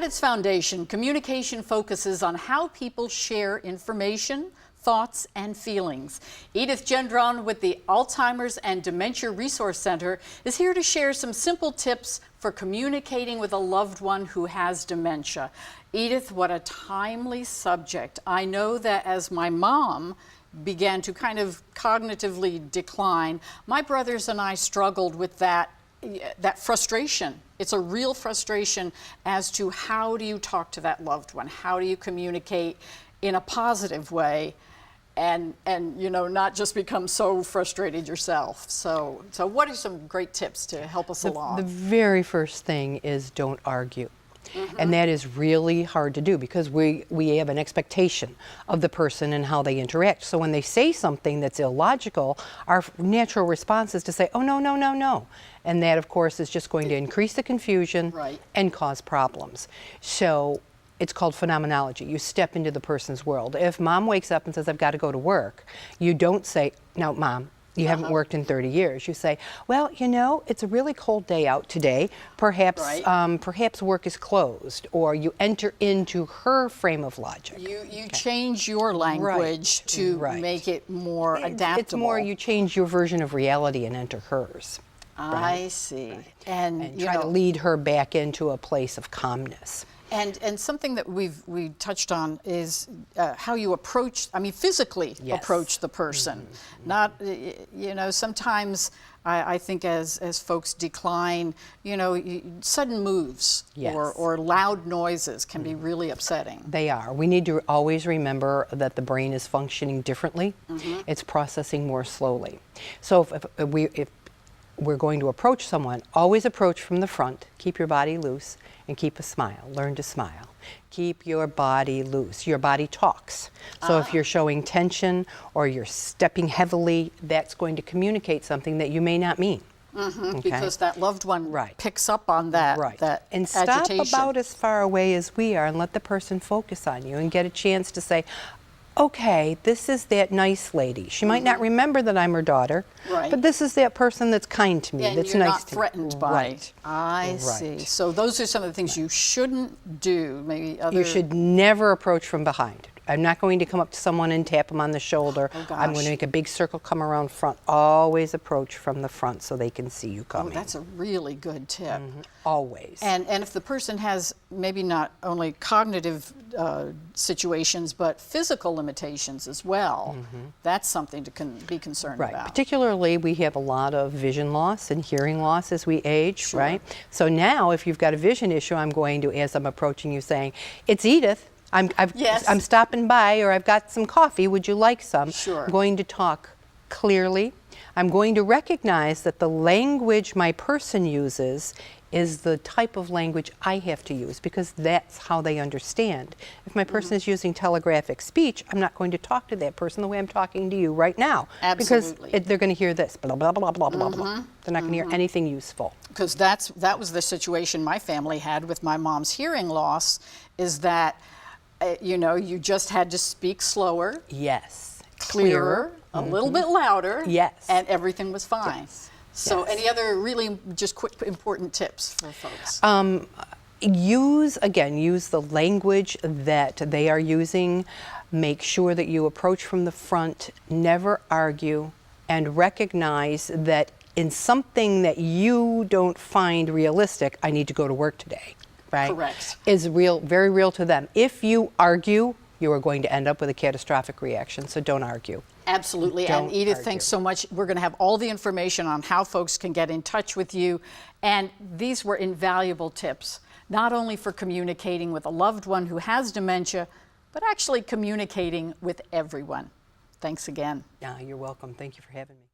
At its foundation, communication focuses on how people share information, thoughts, and feelings. Edith Gendron with the Alzheimer's and Dementia Resource Center is here to share some simple tips for communicating with a loved one who has dementia. Edith, what a timely subject. I know that as my mom began to kind of cognitively decline, my brothers and I struggled with that frustration. It's a real frustration as to how do you talk to that loved one? How do you communicate in a positive way and you know, not just become so frustrated yourself? So what are some great tips to help us along? The very first thing is don't argue. And that is really hard to do because we have an expectation of the person and how they interact. So when they say something that's illogical, our natural response is to say, oh, no, no, no, no. And that, of course, is just going to increase the confusion and cause problems. So it's called phenomenology. You step into the person's world. If mom wakes up and says, I've got to go to work, you don't say, no, mom, you haven't worked in 30 years. You say, well, you know, it's a really cold day out today. Perhaps, perhaps work is closed. Or you enter into her frame of logic. You change your language to make it more adaptable. It's more you change your version of reality and enter hers. I see. And try to lead her back into a place of calmness. And something that we touched on is how you approach, I mean, physically approach the person. Not, you know, sometimes I think as folks decline, you know, sudden moves or loud noises can be really upsetting. They are. We need to always remember that the brain is functioning differently. It's processing more slowly. So if we're going to approach someone, always approach from the front, keep your body loose, and keep a smile. Learn to smile. Keep your body loose. Your body talks. So if you're showing tension or you're stepping heavily, that's going to communicate something that you may not mean. Because that loved one picks up on that, that and agitation. Stop about as far away as we are and let the person focus on you and get a chance to say, okay, this is that nice lady. She might not remember that I'm her daughter, but this is that person that's kind to me, that's nice to me. And you're not threatened by it. I see. So those are some of the things you shouldn't do. Maybe other... You should never approach from behind. I'm not going to come up to someone and tap them on the shoulder. I'm going to make a big circle, come around front. Always approach from the front so they can see you coming. Oh, that's a really good tip. Always. And if the person has maybe not only cognitive situations, but physical limitations as well, that's something to be concerned about. Particularly, we have a lot of vision loss and hearing loss as we age, right? So now, if you've got a vision issue, I'm going to, as I'm approaching you, saying, it's Edith. I'm stopping by, or I've got some coffee. Would you like some? I'm going to talk clearly. I'm going to recognize that the language my person uses is the type of language I have to use because that's how they understand. If my person is using telegraphic speech, I'm not going to talk to that person the way I'm talking to you right now. Absolutely. Because they're going to hear this, blah, blah, blah, blah, blah, blah. They're not going to hear anything useful. Because that was the situation my family had with my mom's hearing loss, is that you know, you just had to speak slower. Yes. Clearer, a little bit louder. Yes. And everything was fine. So any other really just quick important tips for folks? Use the language that they are using. Make sure that you approach from the front, never argue, and recognize that in something that you don't find realistic, I need to go to work today. Correct. Is real, very real to them. If you argue, you are going to end up with a catastrophic reaction, so don't argue. Absolutely. And Edith, thanks so much. We're going to have all the information on how folks can get in touch with you. And these were invaluable tips, not only for communicating with a loved one who has dementia, but actually communicating with everyone. Thanks again. Yeah, you're welcome. Thank you for having me.